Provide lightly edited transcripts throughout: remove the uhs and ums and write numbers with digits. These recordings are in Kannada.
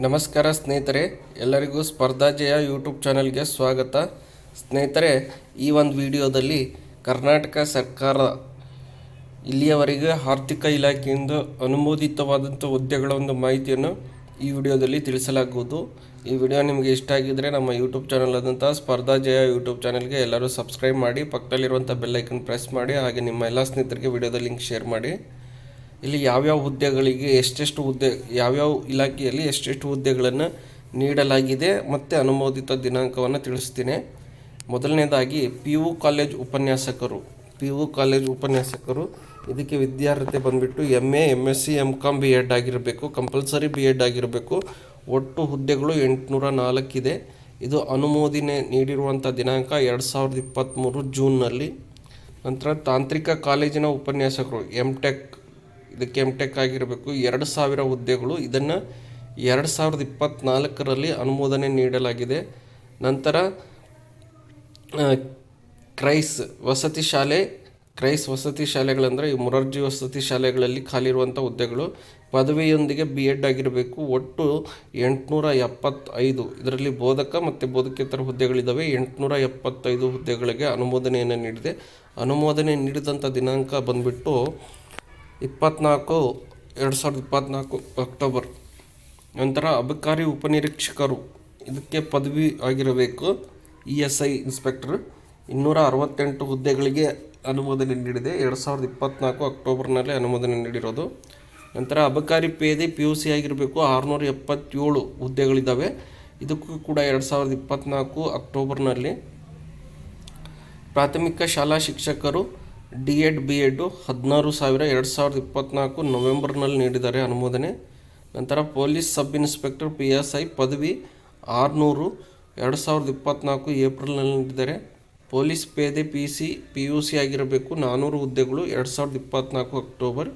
ನಮಸ್ಕಾರ ಸ್ನೇಹಿತರೆ, ಎಲ್ಲರಿಗೂ ಸ್ಪರ್ಧಾ ಜಯ ಯೂಟ್ಯೂಬ್ ಚಾನಲ್ಗೆ ಸ್ವಾಗತ. ಸ್ನೇಹಿತರೆ, ಈ ಒಂದು ವಿಡಿಯೋದಲ್ಲಿ ಕರ್ನಾಟಕ ಸರ್ಕಾರ ಇಲ್ಲಿಯವರೆಗೆ ಆರ್ಥಿಕ ಇಲಾಖೆಯಿಂದ ಅನುಮೋದಿತವಾದಂಥ ಹುದ್ದೆಗಳ ಒಂದು ಮಾಹಿತಿಯನ್ನು ಈ ವಿಡಿಯೋದಲ್ಲಿ ತಿಳಿಸಲಾಗುವುದು. ಈ ವಿಡಿಯೋ ನಿಮಗೆ ಇಷ್ಟ ಆಗಿದ್ದರೆ ನಮ್ಮ ಯೂಟ್ಯೂಬ್ ಚಾನಲ್ ಆದಂಥ ಸ್ಪರ್ಧಾ ಜಯ ಯೂಟ್ಯೂಬ್ ಚಾನಲ್ಗೆ ಎಲ್ಲರೂ ಸಬ್ಸ್ಕ್ರೈಬ್ ಮಾಡಿ, ಪಕ್ಕದಲ್ಲಿರುವಂಥ ಬೆಲ್ ಐಕನ್ ಪ್ರೆಸ್ ಮಾಡಿ, ಹಾಗೆ ನಿಮ್ಮ ಎಲ್ಲ ಸ್ನೇಹಿತರಿಗೆ ವಿಡಿಯೋದ ಲಿಂಕ್ ಶೇರ್ ಮಾಡಿ. ಇಲ್ಲಿ ಯಾವ್ಯಾವ ಹುದ್ದೆಗಳಿಗೆ ಎಷ್ಟೆಷ್ಟು ಹುದ್ದೆ, ಯಾವ್ಯಾವ ಇಲಾಖೆಯಲ್ಲಿ ಎಷ್ಟೆಷ್ಟು ಹುದ್ದೆಗಳನ್ನು ನೀಡಲಾಗಿದೆ ಮತ್ತು ಅನುಮೋದಿತ ದಿನಾಂಕವನ್ನು ತಿಳಿಸ್ತೀನಿ. ಮೊದಲನೇದಾಗಿ PU ಕಾಲೇಜ್ ಉಪನ್ಯಾಸಕರು ಇದಕ್ಕೆ ವಿದ್ಯಾರ್ಹತೆ ಬಂದುಬಿಟ್ಟು MA MSc MCom B.Ed ಆಗಿರಬೇಕು, ಕಂಪಲ್ಸರಿ B.Ed ಆಗಿರಬೇಕು. ಒಟ್ಟು ಹುದ್ದೆಗಳು 804 ಇದೆ. ಇದು ಅನುಮೋದನೆ ನೀಡಿರುವಂಥ ದಿನಾಂಕ 2023 ಜೂನ್ನಲ್ಲಿ. ನಂತರ ತಾಂತ್ರಿಕ ಕಾಲೇಜಿನ ಉಪನ್ಯಾಸಕರು ಇದಕ್ಕೆ MTech ಆಗಿರಬೇಕು, 2000 ಹುದ್ದೆಗಳು. ಇದನ್ನು 2024ರಲ್ಲಿ ಅನುಮೋದನೆ ನೀಡಲಾಗಿದೆ. ನಂತರ ಕ್ರೈಸ್ ವಸತಿ ಶಾಲೆಗಳಂದರೆ ಈ ಮೊರಾರ್ಜಿ ವಸತಿ ಶಾಲೆಗಳಲ್ಲಿ ಖಾಲಿ ಇರುವಂಥ ಹುದ್ದೆಗಳು. ಪದವಿಯೊಂದಿಗೆ B.Ed ಆಗಿರಬೇಕು. ಒಟ್ಟು 875, ಇದರಲ್ಲಿ ಬೋಧಕ ಮತ್ತು ಬೋಧಕೇತರ ಹುದ್ದೆಗಳಿದ್ದಾವೆ. 875 ಹುದ್ದೆಗಳಿಗೆ ಅನುಮೋದನೆಯನ್ನು ನೀಡಿದೆ. ಅನುಮೋದನೆ ನೀಡಿದಂಥ ದಿನಾಂಕ ಬಂದುಬಿಟ್ಟು 2024 ಅಕ್ಟೋಬರ್. ನಂತರ ಅಬಕಾರಿ ಉಪನಿರೀಕ್ಷಕರು, ಇದಕ್ಕೆ ಪದವಿ ಆಗಿರಬೇಕು. ESI ಇನ್ಸ್ಪೆಕ್ಟರ್ 268 ಹುದ್ದೆಗಳಿಗೆ ಅನುಮೋದನೆ ನೀಡಿದೆ. 2024 ಅಕ್ಟೋಬರ್ನಲ್ಲಿ ಅನುಮೋದನೆ ನೀಡಿರೋದು. ನಂತರ ಅಬಕಾರಿ ಪೇದೆ PUC ಆಗಿರಬೇಕು. 677 ಹುದ್ದೆಗಳಿದ್ದಾವೆ. ಇದಕ್ಕೂ ಕೂಡ 2024 ಅಕ್ಟೋಬರ್ನಲ್ಲಿ. ಪ್ರಾಥಮಿಕ ಶಾಲಾ ಶಿಕ್ಷಕರು D.Ed B.Ed 16,000 2024 ನವೆಂಬರ್ನಲ್ಲಿ ನೀಡಿದ್ದಾರೆ ಅನುಮೋದನೆ. ನಂತರ ಪೊಲೀಸ್ ಸಬ್ ಇನ್ಸ್ಪೆಕ್ಟರ್ PSI ಪದವಿ 600 2024 ಏಪ್ರಿಲ್ನಲ್ಲಿ ನೀಡಿದ್ದಾರೆ. ಪೊಲೀಸ್ ಪೇದೆ PUC ಆಗಿರಬೇಕು. 400 ಹುದ್ದೆಗಳು 2024 ಅಕ್ಟೋಬರ್.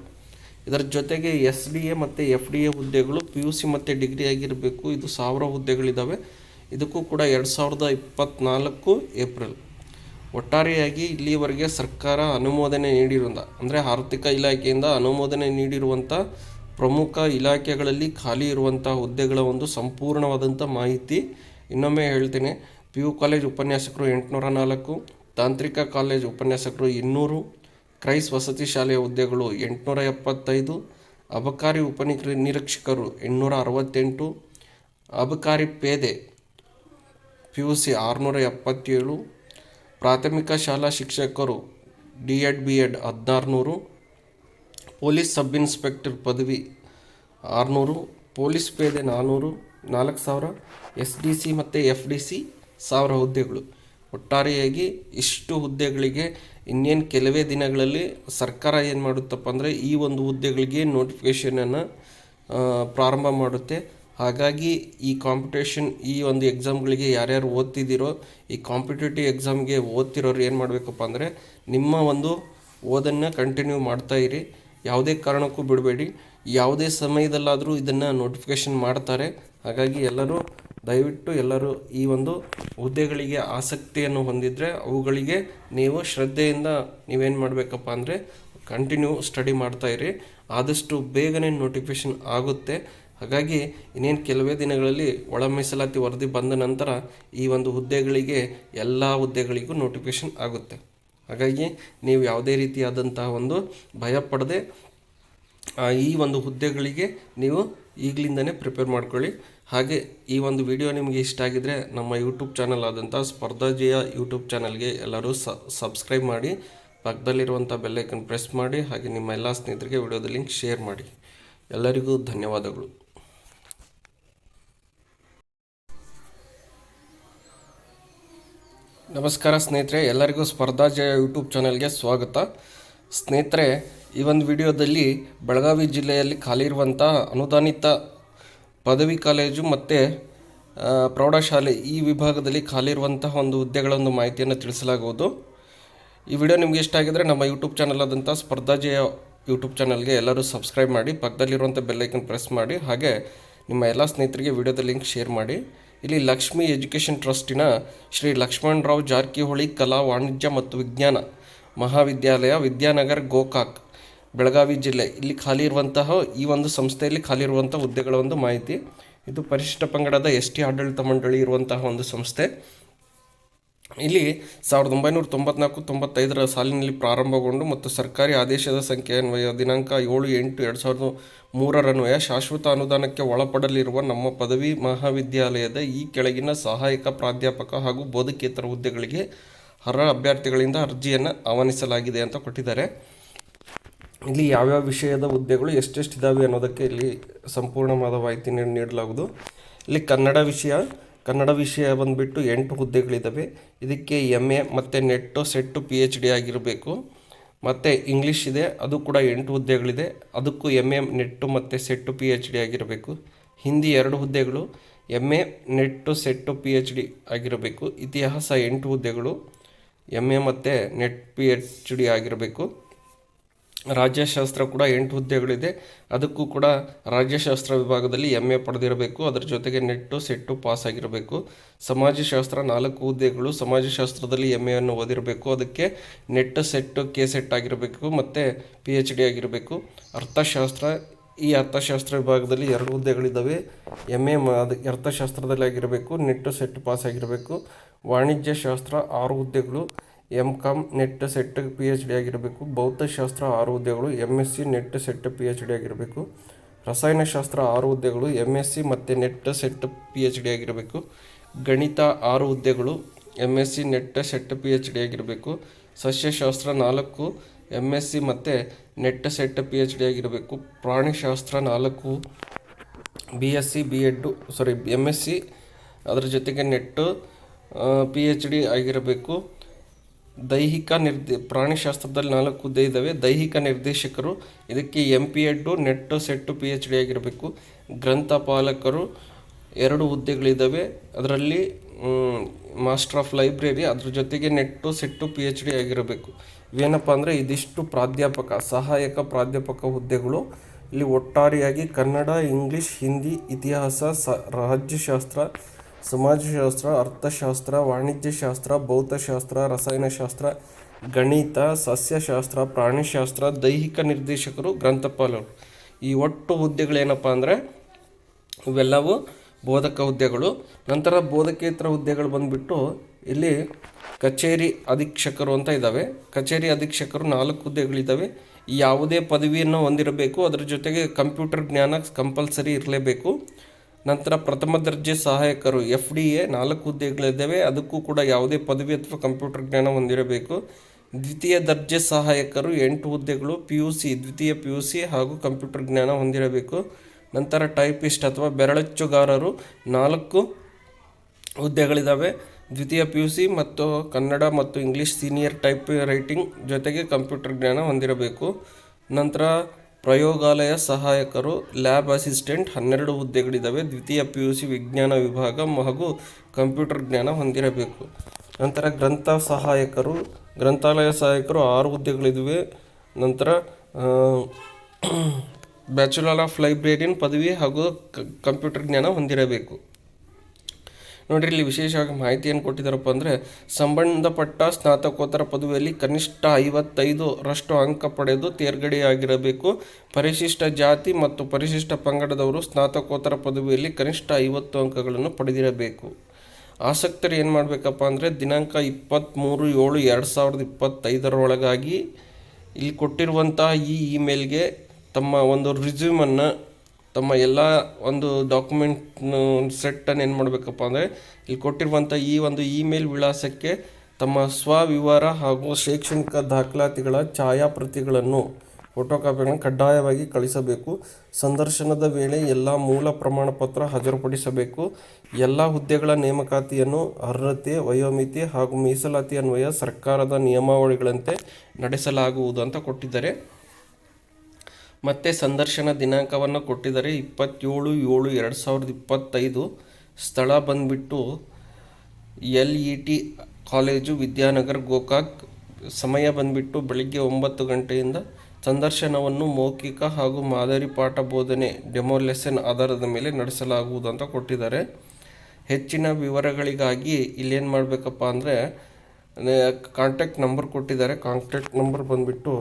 ಇದರ ಜೊತೆಗೆ SDA ಮತ್ತು FDA ಹುದ್ದೆಗಳು PUC ಮತ್ತು ಡಿಗ್ರಿ ಆಗಿರಬೇಕು. ಇದು 1000 ಹುದ್ದೆಗಳಿದ್ದಾವೆ. ಇದಕ್ಕೂ ಕೂಡ 2024 ಏಪ್ರಿಲ್. ಒಟ್ಟಾರೆಯಾಗಿ ಇಲ್ಲಿಯವರೆಗೆ ಸರ್ಕಾರ ಅನುಮೋದನೆ ಅಂದರೆ ಆರ್ಥಿಕ ಇಲಾಖೆಯಿಂದ ಅನುಮೋದನೆ ನೀಡಿರುವಂಥ ಪ್ರಮುಖ ಇಲಾಖೆಗಳಲ್ಲಿ ಖಾಲಿ ಇರುವಂಥ ಹುದ್ದೆಗಳ ಒಂದು ಸಂಪೂರ್ಣವಾದಂಥ ಮಾಹಿತಿ ಇನ್ನೊಮ್ಮೆ ಹೇಳ್ತೇನೆ. PU ಕಾಲೇಜ್ ಉಪನ್ಯಾಸಕರು 804, ತಾಂತ್ರಿಕ ಕಾಲೇಜ್ ಉಪನ್ಯಾಸಕರು 200, ಕ್ರೈಸ್ ವಸತಿ ಶಾಲೆಯ ಹುದ್ದೆಗಳು 875, ಅಬಕಾರಿ ಉಪನಿರೀಕ್ಷಕರು 868, ಅಬಕಾರಿ ಪೇದೆ PUC 677, ಪ್ರಾಥಮಿಕ ಶಾಲಾ ಶಿಕ್ಷಕರು D.Ed B.Ed 1600, police sub inspector ಪದವಿ 600, ಪೊಲೀಸ್ ಪೇದೆ 4000, SDC ಮತ್ತು FDC 1000 ಹುದ್ದೆಗಳು. ಒಟ್ಟಾರೆಯಾಗಿ ಇಷ್ಟು ಹುದ್ದೆಗಳಿಗೆ ಇನ್ನೇನು ಕೆಲವೇ ದಿನಗಳಲ್ಲಿ ಸರ್ಕಾರ ಏನು ಮಾಡುತ್ತಪ್ಪ ಅಂದರೆ ಈ ಒಂದು ಹುದ್ದೆಗಳಿಗೆ ನೋಟಿಫಿಕೇಷನನ್ನು ಪ್ರಾರಂಭ ಮಾಡುತ್ತೆ. ಹಾಗಾಗಿ ಈ ಒಂದು ಎಕ್ಸಾಮ್ಗಳಿಗೆ ಯಾರ್ಯಾರು ಓದ್ತಿದ್ದೀರೋ, ಈ ಕಾಂಪಿಟೇಟಿವ್ ಎಕ್ಸಾಮ್ಗೆ ಓದ್ತಿರೋರು ಏನು ಮಾಡಬೇಕಪ್ಪ ಅಂದರೆ ನಿಮ್ಮ ಒಂದು ಓದನ್ನು ಕಂಟಿನ್ಯೂ ಮಾಡ್ತಾಯಿರಿ. ಯಾವುದೇ ಕಾರಣಕ್ಕೂ ಬಿಡಬೇಡಿ. ಯಾವುದೇ ಸಮಯದಲ್ಲಾದರೂ ಇದನ್ನು ನೋಟಿಫಿಕೇಷನ್ ಮಾಡ್ತಾರೆ. ಹಾಗಾಗಿ ದಯವಿಟ್ಟು ಎಲ್ಲರೂ ಈ ಒಂದು ಹುದ್ದೆಗಳಿಗೆ ಆಸಕ್ತಿಯನ್ನು ಹೊಂದಿದರೆ ಅವುಗಳಿಗೆ ನೀವು ಶ್ರದ್ಧೆಯಿಂದ ನೀವೇನು ಮಾಡಬೇಕಪ್ಪ ಅಂದರೆ ಕಂಟಿನ್ಯೂ ಸ್ಟಡಿ ಮಾಡ್ತಾಯಿರಿ. ಆದಷ್ಟು ಬೇಗನೆ ನೋಟಿಫಿಕೇಷನ್ ಆಗುತ್ತೆ. ಹಾಗಾಗಿ ಇನ್ನೇನು ಕೆಲವೇ ದಿನಗಳಲ್ಲಿ ಒಳ ಮೀಸಲಾತಿ ವರದಿ ಬಂದ ನಂತರ ಈ ಒಂದು ಹುದ್ದೆಗಳಿಗೆ ಎಲ್ಲ ಹುದ್ದೆಗಳಿಗೂ ನೋಟಿಫಿಕೇಷನ್ ಆಗುತ್ತೆ. ಹಾಗಾಗಿ ನೀವು ಯಾವುದೇ ರೀತಿಯಾದಂತಹ ಒಂದು ಭಯ ಪಡದೆ ಈ ಒಂದು ಹುದ್ದೆಗಳಿಗೆ ನೀವು ಈಗಲಿಂದನೇ ಪ್ರಿಪೇರ್ ಮಾಡ್ಕೊಳ್ಳಿ. ಹಾಗೆ ಈ ಒಂದು ವಿಡಿಯೋ ನಿಮಗೆ ಇಷ್ಟ ಆಗಿದ್ದರೆ ನಮ್ಮ ಯೂಟ್ಯೂಬ್ ಚಾನಲ್ ಆದಂಥ ಸ್ಪರ್ಧಾ ಜಯ ಯೂಟ್ಯೂಬ್ ಚಾನಲ್ಗೆ ಎಲ್ಲರೂ ಸಬ್ಸ್ಕ್ರೈಬ್ ಮಾಡಿ, ಪಕ್ಕದಲ್ಲಿರುವಂಥ ಬೆಲ್ಲೈಕನ್ ಪ್ರೆಸ್ ಮಾಡಿ, ಹಾಗೆ ನಿಮ್ಮ ಎಲ್ಲ ಸ್ನೇಹಿತರಿಗೆ ವಿಡಿಯೋದ ಲಿಂಕ್ ಶೇರ್ ಮಾಡಿ. ಎಲ್ಲರಿಗೂ ಧನ್ಯವಾದಗಳು. ನಮಸ್ಕಾರ ಸ್ನೇಹಿತರೆ, ಎಲ್ಲರಿಗೂ ಸ್ಪರ್ಧಾ ಜಯ ಯೂಟ್ಯೂಬ್ ಚಾನಲ್ಗೆ ಸ್ವಾಗತ. ಸ್ನೇಹಿತರೆ, ಈ ಒಂದು ವಿಡಿಯೋದಲ್ಲಿ ಬೆಳಗಾವಿ ಜಿಲ್ಲೆಯಲ್ಲಿ ಖಾಲಿ ಇರುವಂಥ ಅನುದಾನಿತ ಪದವಿ ಕಾಲೇಜು ಮತ್ತು ಪ್ರೌಢಶಾಲೆ ಈ ವಿಭಾಗದಲ್ಲಿ ಖಾಲಿ ಇರುವಂತಹ ಒಂದು ಹುದ್ದೆಗಳ ಒಂದು ಮಾಹಿತಿಯನ್ನು ತಿಳಿಸಲಾಗುವುದು. ಈ ವಿಡಿಯೋ ನಿಮಗೆ ಇಷ್ಟ ಆಗಿದ್ದರೆ ನಮ್ಮ ಯೂಟ್ಯೂಬ್ ಚಾನಲ್ ಆದಂಥ ಸ್ಪರ್ಧಾ ಜಯ ಯೂಟ್ಯೂಬ್ ಚಾನಲ್ಗೆ ಎಲ್ಲರೂ ಸಬ್ಸ್ಕ್ರೈಬ್ ಮಾಡಿ, ಪಕ್ಕದಲ್ಲಿರುವಂಥ ಬೆಲ್ಲೈಕನ್ ಪ್ರೆಸ್ ಮಾಡಿ, ಹಾಗೆ ನಿಮ್ಮ ಎಲ್ಲ ಸ್ನೇಹಿತರಿಗೆ ವಿಡಿಯೋದ ಲಿಂಕ್ ಶೇರ್ ಮಾಡಿ. ಇಲ್ಲಿ ಲಕ್ಷ್ಮೀ ಎಜುಕೇಷನ್ ಟ್ರಸ್ಟಿನ ಶ್ರೀ ಲಕ್ಷ್ಮಣರಾವ್ ಜಾರಕಿಹೊಳಿ ಕಲಾ ವಾಣಿಜ್ಯ ಮತ್ತು ವಿಜ್ಞಾನ ಮಹಾವಿದ್ಯಾಲಯ, ವಿದ್ಯಾನಗರ್, ಗೋಕಾಕ್, ಬೆಳಗಾವಿ ಜಿಲ್ಲೆ ಇಲ್ಲಿ ಖಾಲಿ ಇರುವಂತಹ ಈ ಒಂದು ಸಂಸ್ಥೆಯಲ್ಲಿ ಖಾಲಿ ಇರುವಂಥ ಹುದ್ದೆಗಳ ಒಂದು ಮಾಹಿತಿ. ಇದು ಪರಿಶಿಷ್ಟ ಪಂಗಡದ ST ಆಡಳಿತ ಮಂಡಳಿ ಇರುವಂತಹ ಒಂದು ಸಂಸ್ಥೆ. ಇಲ್ಲಿ 1994-95 ಸಾಲಿನಲ್ಲಿ ಪ್ರಾರಂಭಗೊಂಡು ಮತ್ತು ಸರ್ಕಾರಿ ಆದೇಶದ ಸಂಖ್ಯೆಯನ್ವಯ ದಿನಾಂಕ 7-8-2003 ಶಾಶ್ವತ ಅನುದಾನಕ್ಕೆ ಒಳಪಡಲಿರುವ ನಮ್ಮ ಪದವಿ ಮಹಾವಿದ್ಯಾಲಯದ ಈ ಕೆಳಗಿನ ಸಹಾಯಕ ಪ್ರಾಧ್ಯಾಪಕ ಹಾಗೂ ಬೋಧಕೇತರ ಹುದ್ದೆಗಳಿಗೆ ಅರ್ಹ ಅಭ್ಯರ್ಥಿಗಳಿಂದ ಅರ್ಜಿಯನ್ನು ಆಹ್ವಾನಿಸಲಾಗಿದೆ ಅಂತ ಕೊಟ್ಟಿದ್ದಾರೆ. ಇಲ್ಲಿ ಯಾವ್ಯಾವ ವಿಷಯದ ಹುದ್ದೆಗಳು ಎಷ್ಟೆಷ್ಟಿದ್ದಾವೆ ಅನ್ನೋದಕ್ಕೆ ಇಲ್ಲಿ ಸಂಪೂರ್ಣವಾದ ಮಾಹಿತಿ ನೀಡಲಾಗುವುದು. ಇಲ್ಲಿ ಕನ್ನಡ ವಿಷಯ ಬಂದುಬಿಟ್ಟು 8 ಹುದ್ದೆಗಳಿದ್ದಾವೆ. ಇದಕ್ಕೆ MA ಮತ್ತು ನೆಟ್ಟು ಸೆಟ್ಟು PhD ಆಗಿರಬೇಕು. ಮತ್ತು ಇಂಗ್ಲೀಷ್ ಇದೆ, ಅದು ಕೂಡ 8 ಹುದ್ದೆಗಳಿದೆ, ಅದಕ್ಕೂ MA ನೆಟ್ಟು ಮತ್ತು ಸೆಟ್ಟು PhD ಆಗಿರಬೇಕು. ಹಿಂದಿ 2 ಹುದ್ದೆಗಳು, MA ನೆಟ್ಟು ಸೆಟ್ಟು PhD ಆಗಿರಬೇಕು. ಇತಿಹಾಸ 8 ಹುದ್ದೆಗಳು, MA ಮತ್ತು ನೆಟ್ PhD ಆಗಿರಬೇಕು. ರಾಜ್ಯಶಾಸ್ತ್ರ ಕೂಡ 8 ಹುದ್ದೆಗಳಿದೆ, ಅದಕ್ಕೂ ಕೂಡ ರಾಜ್ಯಶಾಸ್ತ್ರ ವಿಭಾಗದಲ್ಲಿ MA ಪಡೆದಿರಬೇಕು, ಅದರ ಜೊತೆಗೆ ನೆಟ್ಟು ಸೆಟ್ಟು ಪಾಸ್ ಆಗಿರಬೇಕು. ಸಮಾಜಶಾಸ್ತ್ರ 4 ಹುದ್ದೆಗಳು, ಸಮಾಜಶಾಸ್ತ್ರದಲ್ಲಿ MA ಅನ್ನು ಓದಿರಬೇಕು, ಅದಕ್ಕೆ ನೆಟ್ಟು ಸೆಟ್ಟು KSET ಆಗಿರಬೇಕು ಮತ್ತು PhD ಆಗಿರಬೇಕು. ಈ ಅರ್ಥಶಾಸ್ತ್ರ ವಿಭಾಗದಲ್ಲಿ 2 ಹುದ್ದೆಗಳಿದ್ದಾವೆ, MA ಅರ್ಥಶಾಸ್ತ್ರದಲ್ಲಿ ಆಗಿರಬೇಕು, ನೆಟ್ಟು ಸೆಟ್ಟು ಪಾಸ್ ಆಗಿರಬೇಕು. ವಾಣಿಜ್ಯಶಾಸ್ತ್ರ 6 ಹುದ್ದೆಗಳು, MCom ನೆಟ್ ಸೆಟ್ PhD ಆಗಿರಬೇಕು. ಭೌತಶಾಸ್ತ್ರ 6 ಹುದ್ದೆಗಳು, MSc ನೆಟ್ ಸೆಟ್ PhD ಆಗಿರಬೇಕು. ರಸಾಯನಶಾಸ್ತ್ರ 6 ಹುದ್ದೆಗಳು, MSc ಮತ್ತು ನೆಟ್ ಸೆಟ್ PhD ಆಗಿರಬೇಕು. ಗಣಿತ 6 ಹುದ್ದೆಗಳು, MSc ನೆಟ್ ಸೆಟ್ PhD ಆಗಿರಬೇಕು. ಸಸ್ಯಶಾಸ್ತ್ರ 4, MSc ಮತ್ತು ನೆಟ್ ಸೆಟ್ PhD ಆಗಿರಬೇಕು. ಪ್ರಾಣಿಶಾಸ್ತ್ರ 4, MSc ಅದರ ಜೊತೆಗೆ ನೆಟ್ಟು PhD ಆಗಿರಬೇಕು. ಪ್ರಾಣಿಶಾಸ್ತ್ರದಲ್ಲಿ 4 ಹುದ್ದೆ ಇದ್ದಾವೆ. ದೈಹಿಕ ನಿರ್ದೇಶಕರು, ಇದಕ್ಕೆ MPEd ನೆಟ್ಟು ಸೆಟ್ಟು PhD ಆಗಿರಬೇಕು. ಗ್ರಂಥಪಾಲಕರು 2 ಹುದ್ದೆಗಳಿದ್ದಾವೆ, ಅದರಲ್ಲಿ ಮಾಸ್ಟರ್ ಆಫ್ ಲೈಬ್ರರಿ, ಅದ್ರ ಜೊತೆಗೆ ನೆಟ್ಟು ಸೆಟ್ಟು PhD ಆಗಿರಬೇಕು. ಇವೇನಪ್ಪ ಅಂದರೆ ಇದಿಷ್ಟು ಸಹಾಯಕ ಪ್ರಾಧ್ಯಾಪಕ ಹುದ್ದೆಗಳು. ಇಲ್ಲಿ ಒಟ್ಟಾರೆಯಾಗಿ ಕನ್ನಡ, ಇಂಗ್ಲೀಷ್, ಹಿಂದಿ, ಇತಿಹಾಸ, ರಾಜ್ಯಶಾಸ್ತ್ರ, ಸಮಾಜಶಾಸ್ತ್ರ, ಅರ್ಥಶಾಸ್ತ್ರ, ವಾಣಿಜ್ಯಶಾಸ್ತ್ರ, ಭೌತಶಾಸ್ತ್ರ, ರಸಾಯನಶಾಸ್ತ್ರ, ಗಣಿತ, ಸಸ್ಯಶಾಸ್ತ್ರ, ಪ್ರಾಣಿಶಾಸ್ತ್ರ, ದೈಹಿಕ ನಿರ್ದೇಶಕರು, ಗ್ರಂಥಪಾಲಕರು, ಈ ಒಟ್ಟು ಹುದ್ದೆಗಳೇನಪ್ಪ ಅಂದರೆ ಇವೆಲ್ಲವೂ ಬೋಧಕ ಹುದ್ದೆಗಳು. ನಂತರ ಬೋಧಕೇತರ ಹುದ್ದೆಗಳು ಬಂದುಬಿಟ್ಟು ಇಲ್ಲಿ ಕಚೇರಿ ಅಧೀಕ್ಷಕರು ಅಂತ ಇದ್ದಾವೆ. ಕಚೇರಿ ಅಧೀಕ್ಷಕರು 4 ಹುದ್ದೆಗಳಿದ್ದಾವೆ. ಯಾವುದೇ ಪದವಿಯನ್ನು ಹೊಂದಿರಬೇಕು, ಅದರ ಜೊತೆಗೆ ಕಂಪ್ಯೂಟರ್ ಜ್ಞಾನ ಕಂಪಲ್ಸರಿ ಇರಲೇಬೇಕು. ನಂತರ ಪ್ರಥಮ ದರ್ಜೆ ಸಹಾಯಕರು FDA 4 ಹುದ್ದೆಗಳಿದ್ದಾವೆ, ಅದಕ್ಕೂ ಕೂಡ ಯಾವುದೇ ಪದವಿ ಅಥವಾ ಕಂಪ್ಯೂಟರ್ ಜ್ಞಾನ ಹೊಂದಿರಬೇಕು. ದ್ವಿತೀಯ ದರ್ಜೆ ಸಹಾಯಕರು 8 ಹುದ್ದೆಗಳು, ದ್ವಿತೀಯ PUC ಹಾಗೂ ಕಂಪ್ಯೂಟರ್ ಜ್ಞಾನ ಹೊಂದಿರಬೇಕು. ನಂತರ ಟೈಪಿಸ್ಟ್ ಅಥವಾ ಬೆರಳಚ್ಚುಗಾರರು 4 ಹುದ್ದೆಗಳಿದ್ದಾವೆ, ದ್ವಿತೀಯ PUC ಮತ್ತು ಕನ್ನಡ ಮತ್ತು ಇಂಗ್ಲೀಷ್ ಸೀನಿಯರ್ ಟೈಪ್ ರೈಟಿಂಗ್ ಜೊತೆಗೆ ಕಂಪ್ಯೂಟರ್ ಜ್ಞಾನ ಹೊಂದಿರಬೇಕು. ನಂತರ ಪ್ರಯೋಗಾಲಯ ಸಹಾಯಕರು, ಲ್ಯಾಬ್ ಅಸಿಸ್ಟೆಂಟ್ 12 ಹುದ್ದೆಗಳಿದ್ದಾವೆ, ದ್ವಿತೀಯ PUC ವಿಜ್ಞಾನ ವಿಭಾಗ ಹಾಗೂ ಕಂಪ್ಯೂಟರ್ ಜ್ಞಾನ ಹೊಂದಿರಬೇಕು. ನಂತರ ಗ್ರಂಥಾಲಯ ಸಹಾಯಕರು 6 ಹುದ್ದೆಗಳಿವೆ. ನಂತರ ಬ್ಯಾಚುಲರ್ ಆಫ್ ಲೈಬ್ರೇರಿಯನ್ ಪದವಿ ಹಾಗೂ ಕಂಪ್ಯೂಟರ್ ಜ್ಞಾನ ಹೊಂದಿರಬೇಕು. ನೋಡಿರಿ, ಇಲ್ಲಿ ವಿಶೇಷವಾಗಿ ಮಾಹಿತಿಯನ್ನು ಕೊಟ್ಟಿದ್ದಾರಪ್ಪ ಅಂದರೆ ಸಂಬಂಧಪಟ್ಟ ಸ್ನಾತಕೋತ್ತರ ಪದವಿಯಲ್ಲಿ ಕನಿಷ್ಠ 55% ಅಂಕ ಪಡೆದು ತೇರ್ಗಡೆಯಾಗಿರಬೇಕು. ಪರಿಶಿಷ್ಟ ಜಾತಿ ಮತ್ತು ಪರಿಶಿಷ್ಟ ಪಂಗಡದವರು ಸ್ನಾತಕೋತ್ತರ ಪದವಿಯಲ್ಲಿ ಕನಿಷ್ಠ 50 ಅಂಕಗಳನ್ನು ಪಡೆದಿರಬೇಕು. ಆಸಕ್ತರು ಏನು ಮಾಡಬೇಕಪ್ಪ ಅಂದರೆ ದಿನಾಂಕ 23/7/2025 ಇಲ್ಲಿ ಕೊಟ್ಟಿರುವಂತಹ ಈ ಇಮೇಲ್ಗೆ ತಮ್ಮ ಒಂದು ರಿಸ್ಯೂಮನ್ನು, ತಮ್ಮ ಎಲ್ಲ ಒಂದು ಡಾಕ್ಯುಮೆಂಟ್ ಸೆಟ್ಟನ್ನು ಏನು ಮಾಡಬೇಕಪ್ಪ ಅಂದರೆ ಇಲ್ಲಿ ಕೊಟ್ಟಿರುವಂಥ ಈ ಒಂದು ಇಮೇಲ್ ವಿಳಾಸಕ್ಕೆ ತಮ್ಮ ಸ್ವವಿವರ ಹಾಗೂ ಶೈಕ್ಷಣಿಕ ದಾಖಲಾತಿಗಳ ಛಾಯಾಪ್ರತಿಗಳನ್ನು, ಫೋಟೋಕಾಪಿಗಳನ್ನು ಕಡ್ಡಾಯವಾಗಿ ಕಳಿಸಬೇಕು. ಸಂದರ್ಶನದ ವೇಳೆ ಎಲ್ಲ ಮೂಲ ಪ್ರಮಾಣಪತ್ರ ಹಾಜರುಪಡಿಸಬೇಕು. ಎಲ್ಲ ಹುದ್ದೆಗಳ ನೇಮಕಾತಿಯನ್ನು ಅರ್ಹತೆ, ವಯೋಮಿತಿ ಹಾಗೂ ಮೀಸಲಾತಿ ಅನ್ವಯ ಸರ್ಕಾರದ ನಿಯಮಾವಳಿಗಳಂತೆ ನಡೆಸಲಾಗುವುದು ಅಂತ ಕೊಟ್ಟಿದ್ದಾರೆ. ಮತ್ತು ಸಂದರ್ಶನ ದಿನಾಂಕವನ್ನು ಕೊಟ್ಟಿದ್ದಾರೆ 27/7/2025. ಸ್ಥಳ ಬಂದುಬಿಟ್ಟು LET ಕಾಲೇಜು, ವಿದ್ಯಾನಗರ್, ಗೋಕಾಕ್. ಸಮಯ ಬಂದುಬಿಟ್ಟು ಬೆಳಿಗ್ಗೆ 9 ಗಂಟೆಯಿಂದ. ಸಂದರ್ಶನವನ್ನು ಮೌಖಿಕ ಹಾಗೂ ಮಾದರಿ ಪಾಠ ಬೋಧನೆ ಡೆಮೋ ಲೆಸನ್ ಆಧಾರದ ಮೇಲೆ ನಡೆಸಲಾಗುವುದು ಅಂತ ಕೊಟ್ಟಿದ್ದಾರೆ. ಹೆಚ್ಚಿನ ವಿವರಗಳಿಗಾಗಿ ಇಲ್ಲೇನು ಮಾಡಬೇಕಪ್ಪ ಅಂದರೆ ಕಾಂಟ್ಯಾಕ್ಟ್ ನಂಬರ್ ಕೊಟ್ಟಿದ್ದಾರೆ. ಕಾಂಟ್ಯಾಕ್ಟ್ ನಂಬರ್ ಬಂದುಬಿಟ್ಟು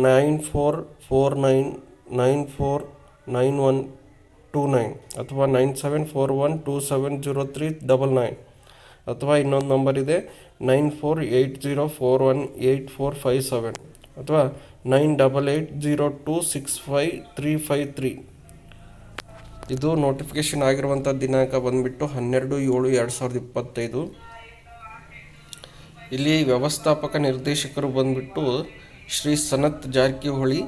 94499491 29 ಅಥವಾ 9741270399 ಅಥವಾ ಇನ್ನೊಂದು ನಂಬರ್ ಇದೆ 9480418457 ಅಥವಾ 9880265353. ಇದು ನೋಟಿಫಿಕೇಷನ್ ಆಗಿರುವಂಥ ದಿನಾಂಕ ಬಂದುಬಿಟ್ಟು 12/7/2025. ಇಲ್ಲಿ ವ್ಯವಸ್ಥಾಪಕ ನಿರ್ದೇಶಕರು ಬಂದುಬಿಟ್ಟು ಶ್ರೀ ಸನತ್ ಜಾರಕಿಹೊಳಿ,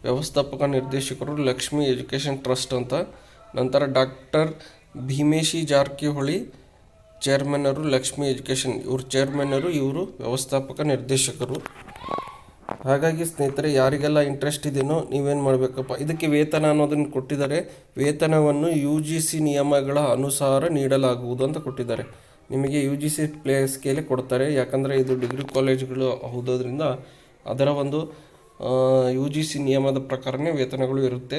ವ್ಯವಸ್ಥಾಪಕ ನಿರ್ದೇಶಕರು ಲಕ್ಷ್ಮಿ ಎಜುಕೇಷನ್ ಟ್ರಸ್ಟ್ ಅಂತ. ನಂತರ ಡಾಕ್ಟರ್ ಭೀಮೇಶಿ ಜಾರಕಿಹೊಳಿ, ಚೇರ್ಮನ್ನರು ಲಕ್ಷ್ಮಿ ಎಜುಕೇಷನ್, ಇವರು ಚೇರ್ಮನ್ನರು, ಇವರು ವ್ಯವಸ್ಥಾಪಕ ನಿರ್ದೇಶಕರು. ಹಾಗಾಗಿ ಸ್ನೇಹಿತರೆ, ಯಾರಿಗೆಲ್ಲ ಇಂಟ್ರೆಸ್ಟ್ ಇದೆಯೋ ನೀವೇನು ಮಾಡಬೇಕಪ್ಪ, ಇದಕ್ಕೆ ವೇತನ ಅನ್ನೋದನ್ನು ಕೊಟ್ಟಿದ್ದಾರೆ. ವೇತನವನ್ನು UGC ನಿಯಮಗಳ ಅನುಸಾರ ನೀಡಲಾಗುವುದು ಅಂತ ಕೊಟ್ಟಿದ್ದಾರೆ. ನಿಮಗೆ UGC ಸ್ಕೇಲೇ ಕೊಡ್ತಾರೆ, ಯಾಕಂದರೆ ಇದು ಡಿಗ್ರಿ ಕಾಲೇಜುಗಳು ಹೌದೋದ್ರಿಂದ ಅದರ ಒಂದು UGC ನಿಯಮದ ಪ್ರಕಾರನೇ ವೇತನಗಳು ಇರುತ್ತೆ.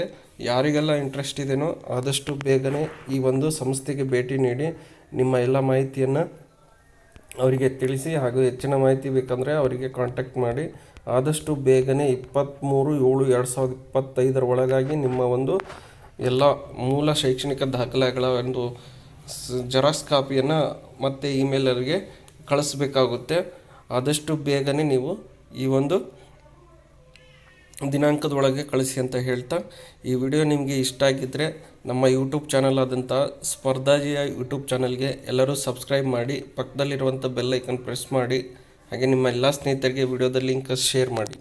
ಯಾರಿಗೆಲ್ಲ ಇಂಟ್ರೆಸ್ಟ್ ಇದೆಯೋ ಆದಷ್ಟು ಬೇಗನೆ ಈ ಒಂದು ಸಂಸ್ಥೆಗೆ ಭೇಟಿ ನೀಡಿ ನಿಮ್ಮ ಎಲ್ಲ ಮಾಹಿತಿಯನ್ನು ಅವರಿಗೆ ತಿಳಿಸಿ, ಹಾಗೂ ಹೆಚ್ಚಿನ ಮಾಹಿತಿ ಬೇಕಂದರೆ ಅವರಿಗೆ ಕಾಂಟ್ಯಾಕ್ಟ್ ಮಾಡಿ. ಆದಷ್ಟು ಬೇಗನೆ 23/7/2025 ಒಳಗಾಗಿ ನಿಮ್ಮ ಒಂದು ಎಲ್ಲ ಮೂಲ ಶೈಕ್ಷಣಿಕ ದಾಖಲೆಗಳ ಒಂದು ಜೆರಾಕ್ಸ್ ಕಾಪಿಯನ್ನು ಮತ್ತೆ ಇಮೇಲರಿಗೆ ಕಳಿಸ್ಬೇಕಾಗುತ್ತೆ. ಆದಷ್ಟು ಬೇಗನೆ ನೀವು ಈ ಒಂದು ದಿನಾಂಕದೊಳಗೆ ಕಳಿಸಿ ಅಂತ ಹೇಳ್ತಾ, ಈ ವಿಡಿಯೋ ನಿಮಗೆ ಇಷ್ಟ ಆಗಿದ್ದರೆ ನಮ್ಮ ಯೂಟ್ಯೂಬ್ ಚಾನಲ್ ಆದಂಥ ಸ್ಪರ್ಧಾಜಿಯ ಯೂಟ್ಯೂಬ್ ಚಾನಲ್ಗೆ ಎಲ್ಲರೂ ಸಬ್ಸ್ಕ್ರೈಬ್ ಮಾಡಿ, ಪಕ್ಕದಲ್ಲಿರುವಂಥ ಬೆಲ್ ಐಕನ್ ಪ್ರೆಸ್ ಮಾಡಿ, ಹಾಗೆ ನಿಮ್ಮ ಎಲ್ಲ ಸ್ನೇಹಿತರಿಗೆ ವಿಡಿಯೋದ ಲಿಂಕ್ ಶೇರ್ ಮಾಡಿ.